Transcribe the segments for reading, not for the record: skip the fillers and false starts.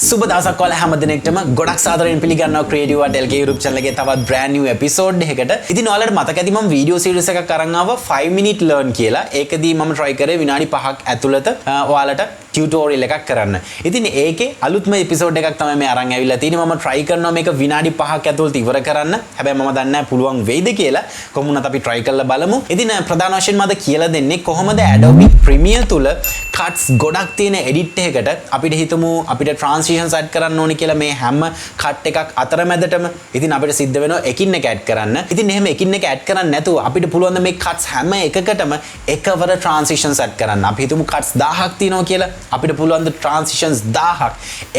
සුබ දවසක් ඔයාලා හැම දිනෙකටම ගොඩක් සාදරයෙන් පිළිගන්නවා ක්‍රියේටිව් DELL ගේ YouTube channel එකේ තවත් brand new episode එකකට. ඉතින් ඔයාලට මතක ඇති මම video series එකක් අරන් ආවා 5 minute learn කියලා. ඒකදී මම try කරේ විනාඩි 5ක් ඇතුළත ඔයාලට tutorial එකක් කරන්න. ඉතින් ඒකේ අලුත්ම episode එකක් තමයි මේ අරන් ඇවිල්ලා තියෙන්නේ. මම try කරනවා මේක විනාඩි 5ක් ඇතුළත ඉවර කරන්න. හැබැයි මම දන්නේ නැහැ පුළුවන් වෙයිද කියලා. කොහොමුණත් අපි try කරලා බලමු. ඉතින් ප්‍රධාන වශයෙන්ම අද කියලා දෙන්නේ කොහොමද Adobe Premiere තුල cuts ගොඩක් තියෙන edit එකකට අපිට හිතමු අපිට transitions add කරන්න ඕනේ කියලා මේ හැම cut එකක් අතරමැදටම ඉතින් අපිට සිද්ධ වෙනවා එකින් එක add කරන්න. ඉතින් එහෙම එකින් එක add කරන්නේ නැතුව අපිට පුළුවන් මේ cuts හැම එකකටම එකවර transitions add කරන්න. අපි හිතමු cuts 1000ක් තියෙනවා කියලා අපිට පුළුවන් transitions 1000ක්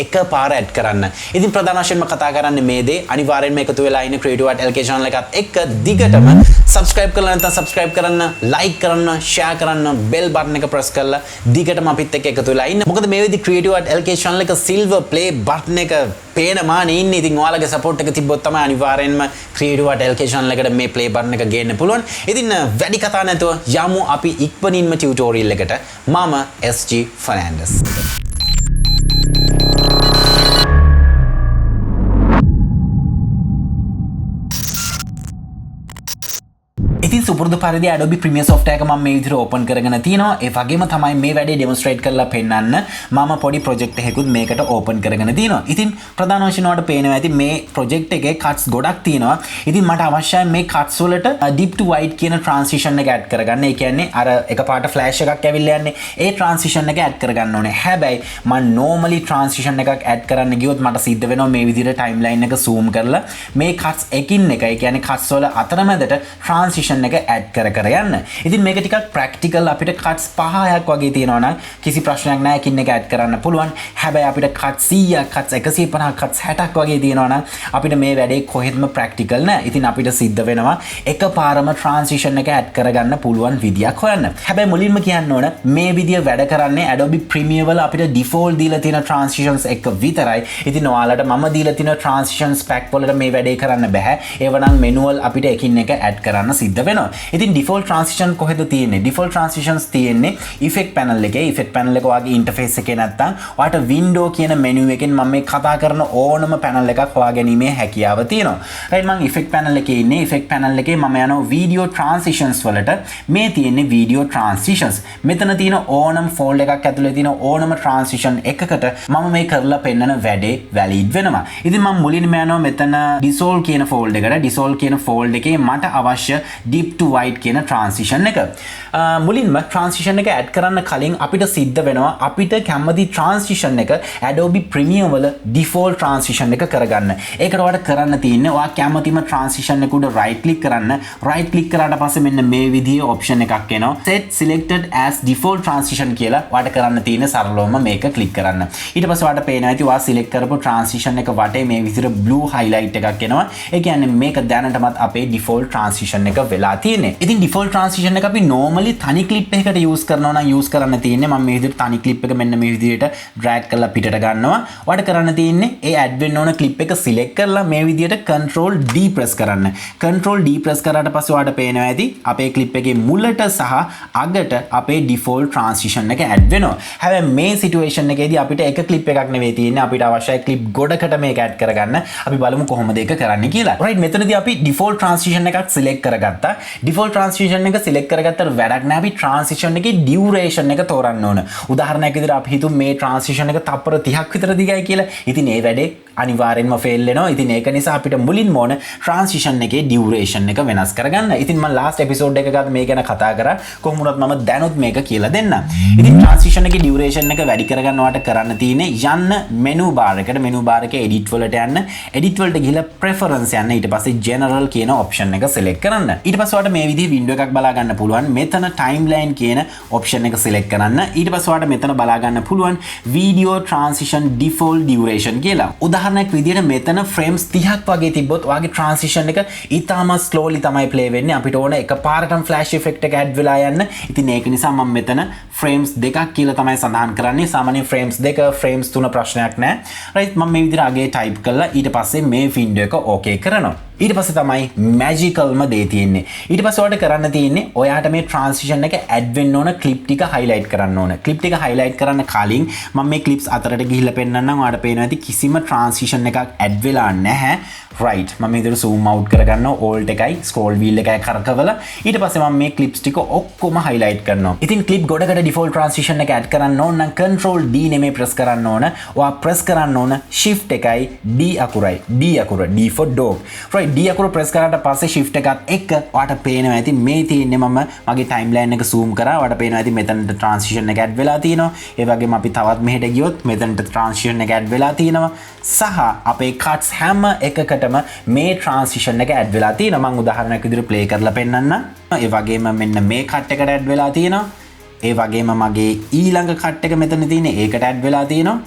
එකපාර add කරන්න. ඉතින් ප්‍රධාන වශයෙන්ම කතා කරන්නේ මේ දේ අනිවාර්යෙන්ම එකතු වෙලා ඉන්න ක්‍රියේටිව් DELL channel එකත් එක්ක දිගටම subscribe කරලා නැත්නම් subscribe කරන්න, like කරන්න, share කරන්න, bell button එක press කරලා දිගටම අපිත් එක්ක එකතු වෙලා ඉන්න. මොකද මේ වෙද්දි ක්‍රියේටිව් DELL channel එක silver play button එක පේන මානේ ඉන්නේ. ඉතින් ඔයාලගේ support එක තිබ්බොත් තමයි අනිවාර්යෙන්ම ක්‍රියේටිව් DELL channel එකට මේ play button එක ගේන්න පුළුවන්. ඉතින් වැඩි කතා නැතුව යමු අපි ඉක්මනින්ම tutorial එකට. මම SG Fernandes. ඉතින් සුපුරුදු පරිදි Adobe Premiere software එක මම මේ විදිහට open කරගෙන තිනවා. ඒ වගේම තමයි මේ වැඩේ demonstrate කරලා පෙන්නන්න මම පොඩි project එකකුත් මේකට open කරගෙන තිනවා. ඉතින් ප්‍රධාන වශයෙන් ඔයාලට පේනවා ඇති මේ project එකේ cuts ගොඩක් තියෙනවා. ඉතින් මට අවශ්‍යයි මේ cuts වලට deep to white කියන transition එක add කරගන්න. ඒ කියන්නේ අර එකපාරට flash එකක් ඇවිල්ලා යන්නේ. ඒ transition එක add කරගන්න ඕනේ. හැබැයි මම normally transition එකක් add කරන්න ගියොත් මට සිද්ධ වෙනවා මේ විදිහට timeline එක zoom කරලා මේ cuts එකින් එක. ඒ කියන්නේ cuts වල අතරමැදට transition එක add කර යන්න. ඉතින් මේක ටිකක් practical අපිට cuts 5ක් වගේ තියෙනවා නම් කිසි ප්‍රශ්නයක් නැහැ එකින් එක add කරන්න පුළුවන්. හැබැයි අපිට cuts 100ක් cuts 150ක් cuts 60ක් වගේ තියෙනවා නම් අපිට මේ වැඩේ කොහෙත්ම practical නැහැ. ඉතින් අපිට සිද්ධ වෙනවා එකපාරම transition එක add කරගන්න පුළුවන් විදියක් හොයන්න. හැබැයි මුලින්ම කියන්න ඕන මේ විදිය වැඩ කරන්නේ Adobe Premiere වල අපිට default දීලා තියෙන transitions එක විතරයි. ඉතින් ඔයාලට මම දීලා තියෙන transitions pack වලට මේ වැඩේ කරන්න බෑ. ඒව නම් manual අපිට එකින් එක add කරන්න සිද්ධ වෙනවා. ඉතින් default transition කොහෙද තියෙන්නේ? default transitions තියෙන්නේ effect panel එකේ. effect panel එක ඔයාගේ interface එකේ නැත්තම් ඔයාට window කියන menu එකෙන් මම මේ කතා කරන ඕනම panel එකක් හොයාගැනීමේ හැකියාව තියෙනවා. right මම effect panel එකේ ඉන්නේ. effect panel එකේ මම යනවා video transitions වලට. මේ තියෙන්නේ video transitions. මෙතන තියෙන ඕනම folder එකක් ඇතුලේ තියෙන ඕනම transition එකකට මම මේ කරලා පෙන්නන වැඩේ valid වෙනවා. ඉතින් මම මුලින්ම යනවා මෙතන dissolve කියන folder එකට. dissolve කියන folder එකේ මට අවශ්‍ය deep to white කියන transition එක. මුලින්ම transition එක add කරන්න කලින් අපිට සිද්ධ වෙනවා අපිට කැමති transition එක Adobe Premiere වල default transition එක කරගන්න. ඒකට ඔයාලට කරන්න තියෙන්නේ ඔයා කැමතිම transition එක උඩ right click කරන්න. right click කරාට පස්සේ මෙන්න මේ විදිහේ option එකක් එනවා. set selected as default transition කියලා ඔයාලට කරන්න තියෙන්නේ සරලවම මේක click කරන්න. ඊට පස්සේ ඔයාලට පේනවා ඇති ඔයා select කරපු transition එක වටේ මේ විදිහට blue highlight එකක් එනවා. ඒ කියන්නේ මේක දැනටමත් අපේ default transition එක වෙලා තියෙන්නේ. ඉතින් default transition එක අපි normally තනි clip එකකට use කරනවා නම් use කරන්න තියෙන්නේ මම මේ විදිහට තනි clip එක මෙන්න මේ විදිහට drag කරලා පිටට ගන්නවා. ඔයාලට කරන්න තියෙන්නේ ඒ add වෙන්න ඕන clip එක select කරලා මේ විදිහට control D press කරන්න. control D press කරාට පස්සේ ඔයාලට පේනවා ඇති අපේ clip එකේ මුලට සහ අගට අපේ default transition එක add වෙනවා. හැබැයි මේ situation එකේදී අපිට එක clip එකක් නෙවෙයි තියෙන්නේ අපිට අවශ්‍යයි clip ගොඩකට මේක add කරගන්න. අපි බලමු කොහොමද ඒක කරන්නේ කියලා. right මෙතනදී අපි default transition එකක් select කරගත්තා. default transition එක select කරගත්තට වැඩක් නැහැ. අපි transition එකේ duration එක තෝරන්න ඕන. උදාහරණයක් විදිහට අපි හිතමු මේ transition එක තප්පර 30ක් විතර දිගයි කියලා. ඉතින් ඒ වැඩේ අනිවාර්යෙන්ම fail වෙනවා. ඉතින් ඒක නිසා අපිට මුලින්ම ඕන transition එකේ duration එක වෙනස් කරගන්න. ඉතින් මම last episode එකකත් මේ ගැන කතා කරා. කොහොමුණත් මම දැනුත් මේක කියලා දෙන්නම්. ඉතින් transition එකේ duration එක වැඩි කරගන්න ඔයාලට කරන්න තියෙන්නේ යන්න menu bar එකට. menu bar එකේ edit වලට යන්න. edit වලට ගිහලා preference යන්න. ඊට පස්සේ general කියන option එක select කරන්න. ඊට පස්සේ ඔයාලට මේ විදිහේ window එකක් බලා ගන්න පුළුවන්. මෙතන timeline කියන option එක select කරන්න. ඊට පස්සේ ඔයාලට මෙතන බලා ගන්න පුළුවන් video transition default duration කියලා. උදාහරණයක් විදිහට මෙතන frames 30ක් වගේ තිබ්බොත් ඔයාගේ transition එක ඊටම slowly තමයි play වෙන්නේ. අපිට ඕන එකපාරටම flash effect එක add වෙලා යන්න. ඉතින් ඒක නිසා මම මෙතන frames දෙකක් කියලා තමයි සඳහන් කරන්නේ. සාමාන්‍යයෙන් frames දෙක frames තුන ප්‍රශ්නයක් නැහැ. right මම මේ විදිහට අගේ type කරලා ඊට පස්සේ මේ window එක okay කරනවා. ඊට පස්සේ තමයි මැජිකල්ම දේ තියෙන්නේ. ඊට පස්සේ ඔයාලට කරන්න තියෙන්නේ ඔයාට මේ ට්‍රාන්සිෂන් එක ඇඩ් වෙන්න ඕන ක්ලිප් ටික හයිලයිට් කරන්න ඕන. ක්ලිප් ටික හයිලයිට් කරන්න කලින් මම මේ ක්ලිප්ස් අතරට ගිහිල්ලා පෙන්නන්නම්. ඔයාලට පේනවා ඇති කිසිම ට්‍රාන්සිෂන් එකක් ඇඩ් වෙලා නැහැ. right මම මේ විදිහට zoom out කරගන්නවා alt එකයි scroll wheel එකයි කරකවලා ඊට පස්සේ මම මේ clips ටික ඔක්කොම highlight කරනවා. ඉතින් clip ගොඩකට default transition එක add කරන්න ඕන නම් control D නෙමෙයි press කරන්න ඕන. ඔයා press කරන්න ඕන shift එකයි D අකුරයි. D අකුර D for dog. right D අකුර press කරාට පස්සේ shift එකත් එක්ක ඔයාට පේනවා ඇති මේ තියෙන්නේ මම මගේ timeline එක zoom කරා. ඔයාට පේනවා ඇති මෙතනට transition එක add වෙලා තියෙනවා. ඒ වගේම අපි තවත් මෙහෙට ගියොත් මෙතනට transition එක add වෙලා තියෙනවා. සහ අපේ cuts හැම එකකට මේ ට්‍රාන්සිෂන් එක ඇඩ් වෙලා තියෙනවා. මම උදාහරණයක් විදිහට ප්ලේ කරලා පෙන්නන්න. ඒ වගේම මෙන්න මේ කට් එකට ඇඩ් වෙලා තියෙනවා. ඒ වගේම මගේ ඊළඟ කට් එක මෙතන තියෙන්නේ ඒකට ඇඩ් වෙලා තියෙනවා.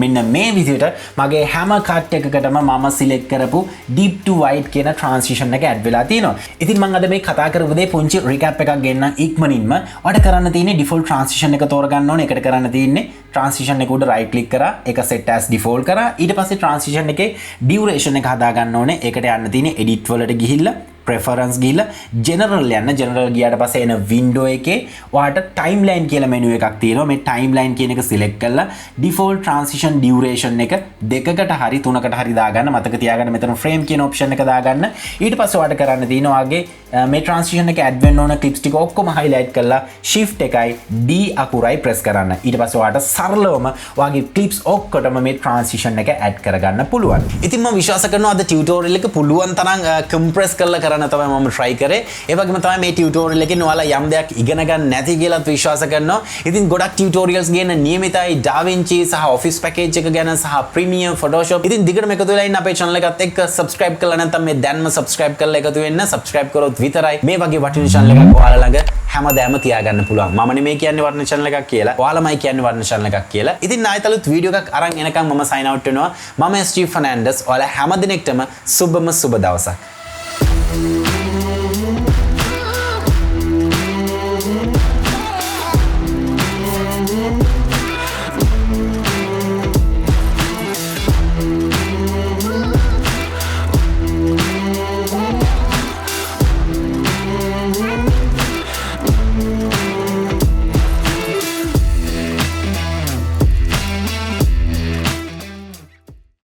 මෙන්න මේ විදිහට මගේ හැම කට් එකකටම මම සිලෙක්ට් කරපු deep to wide කියන transition එක ඇඩ් වෙලා තියෙනවා. ඉතින් මම අද මේ කතා කරපු දේ පුංචි recap එකක් ගෙන්නම් ඉක්මනින්ම. ඔයාලට කරන්න තියෙන්නේ default transition එක තෝරගන්න ඕනේ. ඒකට කරන්න තියෙන්නේ transition එක උඩ right click කරා. ඒක set as default කරා. ඊට පස්සේ transition එකේ duration එක හදා ගන්න ඕනේ. ඒකට යන්න තියෙන්නේ edit වලට ගිහිල්ලා preference ගිහිල්ලා general යන්න. general ගියාට පස්සේ එන window එකේ ඔයාට timeline කියලා menu එකක් තියෙනවා. මේ timeline කියන එක select කරලා default transition duration එක දෙකකට හරි තුනකට හරි දාගන්න. මතක තියාගන්න මෙතන frame කියන option එක දාගන්න. ඊට පස්සේ ඔයාට කරන්න තියෙනවා ඔයාගේ මේ transition එක add වෙන්න ඕන clips ටික ඔක්කොම highlight කරලා shift එකයි D අකුරයි press කරන්න. ඊට පස්සේ ඔයාට සරලවම ඔයාගේ clips ඔක්කොටම මේ transition එක add කරගන්න පුළුවන්. ඉතින් මම විශ්වාස කරනවා අද tutorial එක පුළුවන් තරම් compress කරලා කරන්න තමයි මම try කරේ. ඒ වගේම තමයි මේ tutorial එකෙන් ඔයාලා යම් දෙයක් ඉගෙන ගන්න නැති කියලාත් විශ්වාස කරනවා. ඉතින් ගොඩක් tutorials ගේන නියමිතයි DaVinci සහ office package එක ගැන සහ Premiere Photoshop. ඉතින් දිගටම එකතු වෙලා ඉන්න අපේ channel එකත් එක්ක subscribe කරලා නැත්නම් මේ දැන්ම subscribe කරලා එකතු වෙන්න. subscribe කරොත් විතරයි මේ වගේ වටින channel එකක් ඔයාලා ළඟ හැමදාම තියාගන්න පුළුවන්. මම නෙමෙයි කියන්නේ වටින channel එකක් කියලා. ඔයාලමයි කියන්නේ වටින channel එකක් කියලා. ඉතින් ආයෙත් වීඩියෝ එකක් අරන් එනකම් මම sign out වෙනවා. මම SG Fernandes. ඔයාලා හැම දිනෙකටම සුබම සුබ දවසක්.